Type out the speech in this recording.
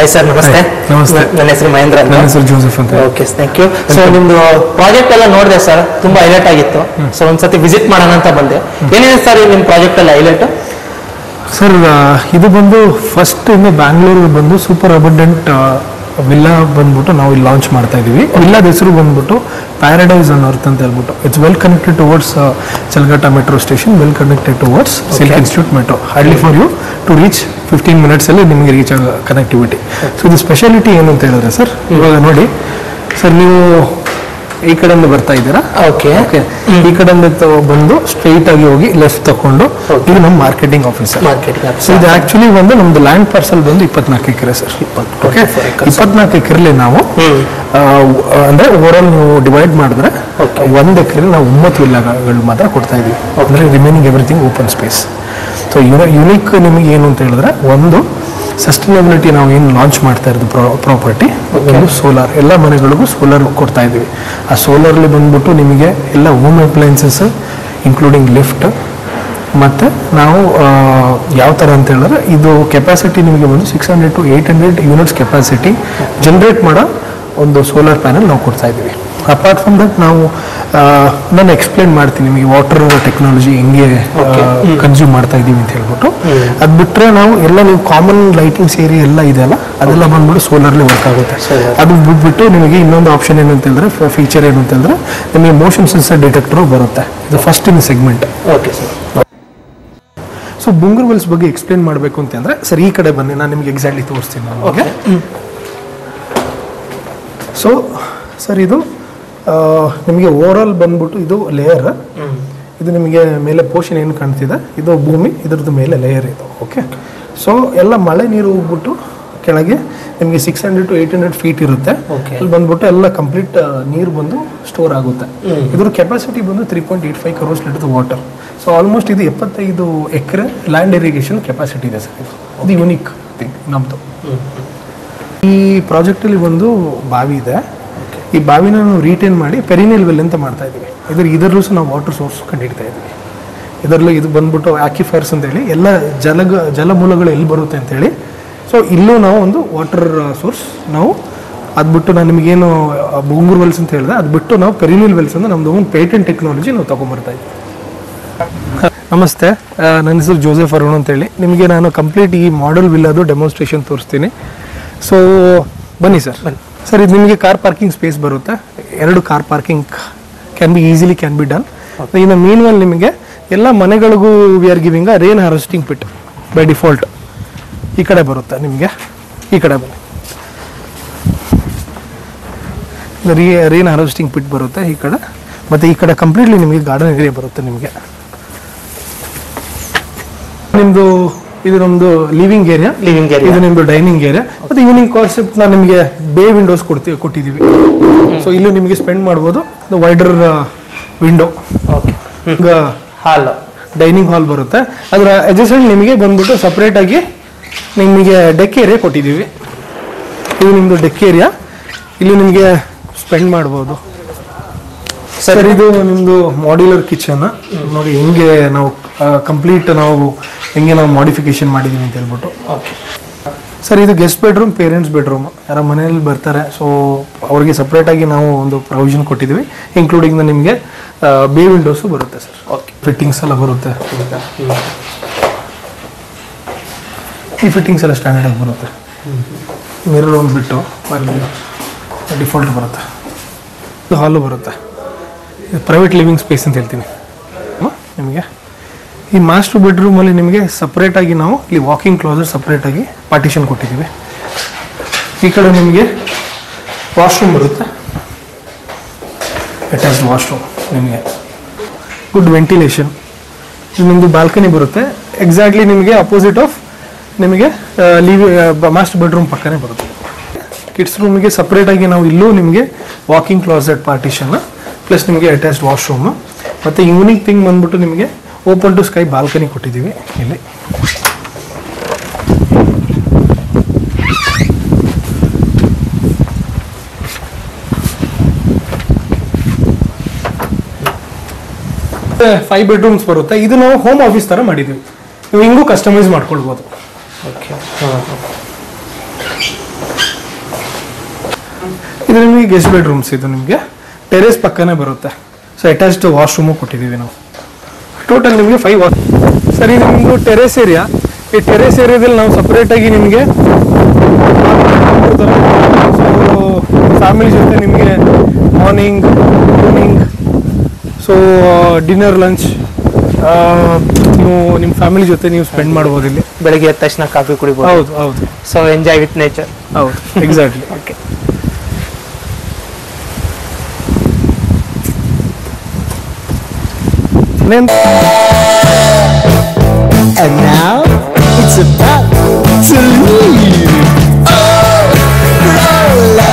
Hi sir, ನಮಸ್ತೆ. ನಮಸ್ತೆ. ನನ್ನ ಹೆಸರು ಮಹೇಂದ್ರ ಅಂತ. ನನ್ನ ಹೆಸರು ಜೋಸೆಫ್ ಅಂತ. Okay, thank you. ಸೊ ನಿಮ್ದು ಪ್ರಾಜೆಕ್ಟ್ ಎಲ್ಲ ನೋಡಿದೆ ಸರ್, ತುಂಬಾ ಹೈಲೈಟ್ ಆಗಿತ್ತು. ಸೊ ಒಂದ್ಸತಿ ವಿಸಿಟ್ ಮಾಡೋಣ ಅಂತ ಬಂದೆ. ಏನೇನು ಸರ್ ನಿಮ್ಮ ಪ್ರಾಜೆಕ್ಟ್ ಎಲ್ಲ ಹೈಲೈಟ್? ಸರ್, ಇದು ಬಂದು ಫಸ್ಟ್ ಇಂದ ಬ್ಯಾಂಗ್ಳೂರಿಗೆ ಬಂದು ಸೂಪರ್ ಅಬಂಡೆಂಟ್ ವಿಲ್ಲಾ ಬಂದ್ಬಿಟ್ಟು ನಾವು ಇಲ್ಲಿ ಲಾಂಚ್ ಮಾಡ್ತಾ ಇದೀವಿ. ವಿಲ್ಲಾದ ಹೆಸರು ಬಂದ್ಬಿಟ್ಟು ಪ್ಯಾರಡೈಸ್ ಆನ್ ಅರ್ತ್ ಅಂತ ಹೇಳ್ಬಿಟ್ಟು. It's well connected towards Challaghatta metro station, well connected towards silk institute metro. Hardly for you to reach 15 minutes ಅಲ್ಲಿ ನಿಮಗೆ ರೀಚ್ ಆಗೋ ಕನೆಕ್ಟಿವಿಟಿ. ಸೊ ಇದು ಸ್ಪೆಷಾಲಿಟಿ ಏನು ಅಂತ ಹೇಳಿದ್ರೆ ಸರ್, ಇವಾಗ ನೋಡಿ ಸರ್, ನೀವು ಈ ಕಡೆಯಿಂದ ಬರ್ತಾ ಇದ್ದೀರಾ. ಓಕೆ ಓಕೆ, ಈ ಕಡೆಯಿಂದ ಬಂದು ಸ್ಟ್ರೈಟ್ ಆಗಿ ಹೋಗಿ ಲೆಫ್ಟ್ ತಗೊಂಡು ಇದು ನಮ್ಮ ಮಾರ್ಕೆಟಿಂಗ್ ಆಫೀಸರ್. ಸೊ ಇದು ಆಕ್ಚುಲಿ ಬಂದು ನಮ್ದು ಲ್ಯಾಂಡ್ ಪಾರ್ಸಲ್ ಬಂದು 24 ಎಕರೆ ಸರ್. ಓಕೆ, 24 ಎಕರೆಲಿ ನಾವು ಅಂದ್ರೆ ಓವರಾಲ್ ನೀವು ಡಿವೈಡ್ ಮಾಡಿದ್ರೆ 1 ಎಕರೆ ನಾವು 9 ವಿಲ್ಲಾಗಳು ಮಾತ್ರ ಕೊಡ್ತಾ ಇದೀವಿ. ಅಂದ್ರೆ remaining everything open space. So unique ನಿಮಗೆ ಏನು ಅಂತ ಹೇಳಿದ್ರೆ, ಒಂದು ಸಸ್ಟೈನಬಿಲಿಟಿ ನಾವು ಏನು ಲಾಂಚ್ ಮಾಡ್ತಾ ಇರೋದು ಪ್ರಾಪರ್ಟಿ, ಒಂದು ಸೋಲಾರ್, ಎಲ್ಲ ಮನೆಗಳಿಗೂ ಸೋಲಾರ್ ಕೊಡ್ತಾ ಇದ್ದೀವಿ. ಆ ಸೋಲಾರ್ಲಿ ಬಂದ್ಬಿಟ್ಟು ನಿಮಗೆ ಎಲ್ಲ ಹೋಮ್ ಅಪ್ಲೈನ್ಸಸ್ ಇನ್ಕ್ಲೂಡಿಂಗ್ ಲಿಫ್ಟ್. ಮತ್ತು ನಾವು ಯಾವ ಥರ ಅಂತ ಹೇಳಿದ್ರೆ, ಇದು ಕೆಪಾಸಿಟಿ ನಿಮಗೆ ಬಂದು 600 to 800 ಯೂನಿಟ್ಸ್ ಕೆಪಾಸಿಟಿ ಜನರೇಟ್ ಮಾಡೋ ಒಂದು ಸೋಲಾರ್ ಪ್ಯಾನಲ್ ನಾವು ಕೊಡ್ತಾ ಇದ್ದೀವಿ. ಅಪಾರ್ಟ್ ಫ್ರಮ್ ದಟ್ ನಾವು ನಾನು ಎಕ್ಸ್ಪ್ಲೇನ್ ಮಾಡ್ತೀನಿ ನಿಮಗೆ ವಾಟರ್ ಟೆಕ್ನಾಲಜಿ ಹೆಂಗೆ ಕನ್ಸ್ಯೂಮ್ ಮಾಡ್ತಾ ಇದ್ದೀವಿ ಅಂತ ಹೇಳ್ಬಿಟ್ಟು. ಅದು ಬಿಟ್ಟರೆ ನಾವು ಎಲ್ಲ ನೀವು ಕಾಮನ್ ಲೈಟಿಂಗ್ಸ್ ಏರಿಯಾ ಎಲ್ಲ ಇದೆಯಲ್ಲ, ಅದೆಲ್ಲ ಬಂದ್ಬಿಟ್ಟು ಸೋಲಾರ್ಲಿ ವರ್ಕ್ ಆಗುತ್ತೆ. ಅದು ಬಿಟ್ಬಿಟ್ಟು ನಿಮಗೆ ಇನ್ನೊಂದು ಆಪ್ಷನ್ ಏನು ಅಂತ ಹೇಳಿದ್ರೆ, ಫೀಚರ್ ಏನು ಅಂತ ಹೇಳಿದ್ರೆ, ನಿಮಗೆ ಮೋಷನ್ ಸೆನ್ಸರ್ ಡಿಟೆಕ್ಟರ್ ಬರುತ್ತೆ. ಇದು first in segment. Okay sir. So ಬೊಂಗರ್ವೆಲ್ಸ್ ಬಗ್ಗೆ ಎಕ್ಸ್ಪ್ಲೇನ್ ಮಾಡಬೇಕು ಅಂತಂದ್ರೆ ಸರ್, ಈ ಕಡೆ ಬನ್ನಿ, ನಾನು ನಿಮಗೆ ಎಕ್ಸಾಕ್ಟ್ಲಿ ತೋರಿಸ್ತೀನಿ. ಓಕೆ ಸೊ ಸರ್, ಇದು ನಿಮಗೆ ಓವರ್ ಆಲ್ ಬಂದ್ಬಿಟ್ಟು ಇದು ಲೇಯರ್. ಇದು ನಿಮಗೆ ಮೇಲೆ ಪೋರ್ಷನ್ ಏನು ಕಾಣ್ತಿದೆ, ಇದು ಭೂಮಿ, ಇದ್ರದ್ದು ಮೇಲೆ ಲೇಯರ್ ಇದು. ಓಕೆ, ಸೊ ಎಲ್ಲ ಮಳೆ ನೀರು ಹೋಗ್ಬಿಟ್ಟು ಕೆಳಗೆ ನಿಮಗೆ 600 to 800 ಫೀಟ್ ಇರುತ್ತೆ. ಅಲ್ಲಿ ಬಂದ್ಬಿಟ್ಟು ಎಲ್ಲ ಕಂಪ್ಲೀಟ್ ನೀರು ಬಂದು ಸ್ಟೋರ್ ಆಗುತ್ತೆ. ಇದ್ರ ಕೆಪಾಸಿಟಿ ಬಂದು 3.85 crores litre water. So almost ಇದು 75 ಎಕರೆ ಲ್ಯಾಂಡ್ ಇರಿಗೇಷನ್ ಕೆಪಾಸಿಟಿ ಇದೆ ಸರ್. ಇದು ಯೂನಿಕ್ ಥಿಂಗ್ ನಮ್ಮದು. ಈ ಪ್ರಾಜೆಕ್ಟಲ್ಲಿ ಒಂದು ಬಾವಿ ಇದೆ. ಈ ಬಾವಿನ ನಾವು ರೀಟೈನ್ ಮಾಡಿ ಪೆರಿನಿಯಲ್ ವೆಲ್ ಅಂತ ಮಾಡ್ತಾ ಇದ್ದೀವಿ. ಇದರಲ್ಲೂ ಸಹ ನಾವು ವಾಟರ್ ಸೋರ್ಸ್ ಕಂಡುಹಿಡ್ತಾ ಇದ್ದೀವಿ. ಇದರಲ್ಲೂ ಇದು ಬಂದ್ಬಿಟ್ಟು ಆಕ್ಯುಫೈರ್ಸ್ ಅಂತೇಳಿ ಎಲ್ಲ ಜಲಮೂಲಗಳು ಎಲ್ಲಿ ಬರುತ್ತೆ ಅಂತೇಳಿ. ಸೊ ಇಲ್ಲೂ ನಾವು ಒಂದು ವಾಟರ್ ಸೋರ್ಸ್ ನಾವು ಅದು ಬಿಟ್ಟು ನಾನು ನಿಮಗೇನು ಬೊಂಗೂರ್ ವೆಲ್ಸ್ ಅಂತ ಹೇಳಿದೆ, ಅದು ಬಿಟ್ಟು ನಾವು ಪೆರಿನಿಯಲ್ ವೆಲ್ಸ್ ಅಂತ ನಮ್ಮದು ಒಂದು ಪೇಟೆಂಟ್ ಟೆಕ್ನಾಲಜಿ ನಾವು ತೊಗೊಂಬರ್ತಾ ಇದ್ದೀವಿ. ನಮಸ್ತೆ, ನನ್ನ ಹೆಸರು ಜೋಸೆಫ್ ಅರುಣ್ ಅಂತೇಳಿ. ನಿಮಗೆ ನಾನು ಕಂಪ್ಲೀಟ್ ಈ ಮಾಡೆಲ್ ವಿಲ್ಲಾದು ಡೆಮಾನ್ಸ್ಟ್ರೇಷನ್ ತೋರಿಸ್ತೀನಿ. ಸೊ ಬನ್ನಿ ಸರ್. ಸರ್, ಇದು ನಿಮಗೆ ಕಾರ್ ಪಾರ್ಕಿಂಗ್ ಸ್ಪೇಸ್ ಬರುತ್ತೆ. 2 car parking can be done. ಇನ್ನು ಮೀನ್ ವೆಲ್ ನಿಮಗೆ ಎಲ್ಲ ಮನೆಗಳಿಗೂ we are giving a rain harvesting pit by default. ಈ ಕಡೆ ಬರುತ್ತೆ ನಿಮಗೆ, ಈ ಕಡೆ ಬನ್ನಿ. ರೇನ್ ಹಾರ್ವೆಸ್ಟಿಂಗ್ ಪಿಟ್ ಬರುತ್ತೆ ಈ ಕಡೆ. ಮತ್ತು ಈ ಕಡೆ ಕಂಪ್ಲೀಟ್ಲಿ ನಿಮಗೆ ಗಾರ್ಡನ್ ಏರಿಯಾ ಬರುತ್ತೆ ನಿಮಗೆ. ನಿಮ್ಮದು ಇದು ನಮ್ಮದು ಲಿವಿಂಗ್ ಏರಿಯಾ, ಇದು ನಿಮ್ಮದು ಡೈನಿಂಗ್ ಏರಿಯಾ. ಮತ್ತು ಈವ್ನಿಂಗ್ ಕಾನ್ಸೆಪ್ಟ್ ನಾನು ನಿಮಗೆ ಬೇ ವಿಂಡೋಸ್ ಕೊಟ್ಟಿದ್ದೀವಿ. ಸೊ ಇಲ್ಲೂ ನಿಮಗೆ ಸ್ಪೆಂಡ್ ಮಾಡ್ಬೋದು. ವೈಡರ್ ವಿಂಡೋ, ಈಗ ಹಾಲ್, ಡೈನಿಂಗ್ ಹಾಲ್ ಬರುತ್ತೆ. ಅದರ ಅಡ್ಜಸೆಂಟ್ ನಿಮಗೆ ಬಂದ್ಬಿಟ್ಟು ಸಪ್ರೇಟ್ ಆಗಿ ನಿಮಗೆ ಡೆಕ್ ಏರಿಯಾ ಕೊಟ್ಟಿದ್ದೀವಿ. ಇದು ನಿಮ್ಮದು ಡೆಕ್ ಏರಿಯಾ, ಇಲ್ಲಿ ನಿಮಗೆ ಸ್ಪೆಂಡ್ ಮಾಡ್ಬೋದು. ಸರ್, ಇದು ನಿಮ್ಮದು ಮಾಡ್ಯುಲರ್ ಕಿಚನ್. ನೋಡಿ ಹೆಂಗೆ ನಾವು ಕಂಪ್ಲೀಟ್ ಹೆಂಗೆ ನಾವು ಮಾಡಿಫಿಕೇಶನ್ ಮಾಡಿದ್ದೀವಿ ಅಂತ ಹೇಳ್ಬಿಟ್ಟು. ಸರ್, ಇದು ಗೆಸ್ಟ್ ಬೆಡ್ರೂಮ್, ಪೇರೆಂಟ್ಸ್ ಬೆಡ್ರೂಮ್. ಯಾರ ಮನೆಯಲ್ಲಿ ಬರ್ತಾರೆ, ಸೊ ಅವ್ರಿಗೆ ಸಪ್ರೇಟಾಗಿ ನಾವು ಒಂದು ಪ್ರೊವಿಷನ್ ಕೊಟ್ಟಿದ್ದೀವಿ. ಇನ್ಕ್ಲೂಡಿಂಗ್ ನಿಮಗೆ ಬೇ ವಿಂಡೋಸು ಬರುತ್ತೆ ಸರ್. ಓಕೆ, ಫಿಟ್ಟಿಂಗ್ಸ್ ಎಲ್ಲ ಬರುತ್ತೆ. ಈ ಫಿಟ್ಟಿಂಗ್ಸ್ ಎಲ್ಲ ಸ್ಟ್ಯಾಂಡರ್ಡ್ ಆಗಿ ಬರುತ್ತೆ. ಮಿರರ್ ಒಂದು ಬಿಟ್ಟು ಡಿಫಾಲ್ಟ್ ಬರುತ್ತೆ. ಇದು ಹಾಲು ಬರುತ್ತೆ. ಪ್ರೈವೇಟ್ ಲಿವಿಂಗ್ ಸ್ಪೇಸ್ ಅಂತ ಹೇಳ್ತೀನಿ ನಿಮಗೆ. ಈ ಮಾಸ್ಟರ್ ಬೆಡ್ರೂಮಲ್ಲಿ ನಿಮಗೆ ಸಪ್ರೇಟಾಗಿ ನಾವು ಇಲ್ಲಿ ವಾಕಿಂಗ್ ಕ್ಲೋಸೆಟ್ ಸಪ್ರೇಟಾಗಿ ಪಾರ್ಟಿಷನ್ ಕೊಟ್ಟಿದ್ದೀವಿ. ಈ ಕಡೆ ನಿಮಗೆ ವಾಶ್ರೂಮ್ ಬರುತ್ತೆ, ಅಟ್ಯಾಚ್ಡ್ ವಾಶ್ರೂಮ್. ನಿಮಗೆ ಗುಡ್ ವೆಂಟಿಲೇಷನ್. ಇದು ನಿಮ್ಮದು ಬಾಲ್ಕನಿ ಬರುತ್ತೆ. ಎಕ್ಸಾಕ್ಟ್ಲಿ ನಿಮಗೆ ಅಪೋಸಿಟ್ ಆಫ್ ನಿಮಗೆ ಮಾಸ್ಟರ್ ಬೆಡ್ರೂಮ್ ಪಕ್ಕನೇ ಬರುತ್ತೆ. ಕಿಡ್ಸ್ ರೂಮಿಗೆ ಸಪ್ರೇಟಾಗಿ ನಾವು ಇಲ್ಲೂ ನಿಮಗೆ ವಾಕಿಂಗ್ ಕ್ಲೋಸೆಟ್ ಪಾರ್ಟಿಷನ್ ಪ್ಲಸ್ ನಿಮಗೆ ಅಟ್ಯಾಚ್ಡ್ ವಾಶ್ರೂಮ್. ಮತ್ತು ಯೂನಿಕ್ ಥಿಂಗ್ ಬಂದ್ಬಿಟ್ಟು ನಿಮಗೆ ಓಪನ್ ಟು ಸ್ಕೈ ಬಾಲ್ಕನಿ ಕೊಟ್ಟಿದ್ದೀವಿ ಇಲ್ಲಿ. ಫೈವ್ ಬೆಡ್ರೂಮ್ಸ್ ಬರುತ್ತೆ. ಇದು ನಾವು ಹೋಮ್ ಆಫೀಸ್ ಥರ ಮಾಡಿದ್ದೀವಿ. ನೀವು ಹಿಂಗೂ ಕಸ್ಟಮೈಸ್ ಮಾಡ್ಕೊಳ್ಬೋದು. ಓಕೆ, ಇದು ನಿಮಗೆ ಗೆಸ್ಟ್ ಬೆಡ್ರೂಮ್ಸ್, ಇದು ನಿಮಗೆ ಟೆರೇಸ್ ಪಕ್ಕನೇ ಬರುತ್ತೆ. ಸೊ ಅಟ್ಯಾಚ್ಡ್ ವಾಶ್ರೂಮು ಕೊಟ್ಟಿದ್ದೀವಿ ನಾವು. ಟೋಟಲ್ ನಿಮಗೆ 5 ಸರಿ. ನಿಮ್ಮದು ಟೆರೇಸ್ ಏರಿಯಾ, ಈ ಟೆರೇಸ್ ಏರಿಯಾದಲ್ಲಿ ನಾವು ಸಪ್ರೇಟಾಗಿ ನಿಮಗೆ ಫ್ಯಾಮಿಲಿ ಜೊತೆ ನಿಮಗೆ morning evening so dinner lunch ನೀವು ನಿಮ್ಮ ಫ್ಯಾಮಿಲಿ ಜೊತೆ ನೀವು ಸ್ಪೆಂಡ್ ಮಾಡ್ಬೋದು ಇಲ್ಲಿ. ಬೆಳಗ್ಗೆ ಎದ್ದ ತಕ್ಷಣ ಕಾಫಿ ಕುಡಿಬೋದು. ಹೌದು ಹೌದು. So enjoy with nature. ಹೌದು, exactly. Okay. And now it's about to leave.